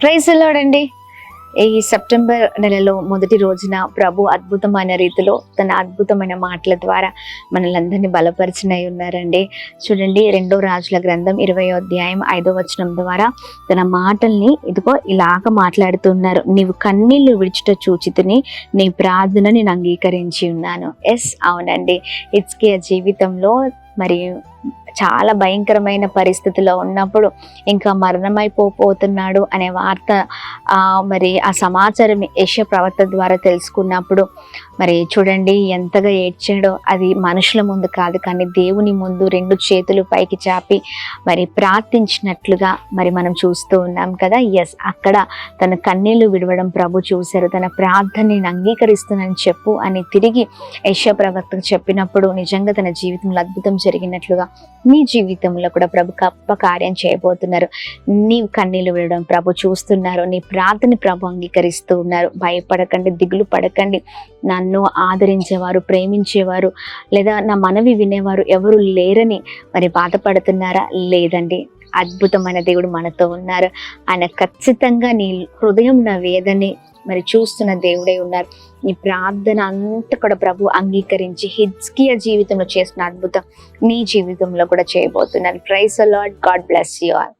Praise the lord అండి. ఈ September నెలలో మొదటి రోజున ప్రభు అద్భుతమైన రీతిలో తన అద్భుతమైన మాటల ద్వారా మనల్ని అందరినీ బలపరిచినై ఉన్నారండి. చూడండి, 2 రాజుల గ్రంథం 20వ అధ్యాయం 5వ వచనం ద్వారా తన మాటల్ని ఇదిగో ఇలాగ మాట్లాడుతున్నారు. నీవు కన్నీళ్లు విడిచుట చూచితిని, నీ ప్రార్థన నేను అంగీకరించి ఉన్నాను. ఎస్, అవునండి. హిజ్కియా జీవితంలో మరి చాలా భయంకరమైన పరిస్థితిలో ఉన్నప్పుడు, ఇంకా మరణమైపోతున్నాడు అనే వార్త మరి ఆ సమాచారం యెషయా ప్రవక్త ద్వారా తెలుసుకున్నప్పుడు మరి చూడండి ఎంతగా ఏడ్చాడో. అది మనుషుల ముందు కాదు, కానీ దేవుని ముందు 2 చేతులు పైకి చాపి మరి ప్రార్థించినట్లుగా మరి మనం చూస్తూ ఉన్నాం కదా. ఎస్, అక్కడ తన కన్నీళ్లు విడవడం ప్రభు చూశారు. తన ప్రార్థన నేను అంగీకరిస్తున్నానని చెప్పు అని తిరిగి యెషయా ప్రవక్తకు చెప్పినప్పుడు నిజంగా తన జీవితంలో అద్భుతం జరిగినట్లుగా నీ జీవితంలో కూడా ప్రభు గొప్ప కార్యం చేయబోతున్నారు. నీవు కన్నీళ్లు విడడం ప్రభు చూస్తున్నారు. నీ ప్రార్థన ప్రభు అంగీకరిస్తూ ఉన్నారు. భయపడకండి, దిగులు పడకండి. నన్ను ఆదరించేవారు, ప్రేమించేవారు, లేదా నా మనవి వినేవారు ఎవరు లేరని మరి బాధపడుతున్నారా? లేదండి, అద్భుతమైన దేవుడు మనతో ఉన్నారు. ఆయన ఖచ్చితంగా నీ హృదయం నా వేదని మరి చూస్తున్న దేవుడే ఉన్నారు. నీ ప్రార్థన అంతా కూడా ప్రభు అంగీకరించి హిజ్కియా జీవితంలో చేసిన అద్భుతం నీ జీవితంలో కూడా చేయబోతున్నారు. Praise the Lord. God bless you all.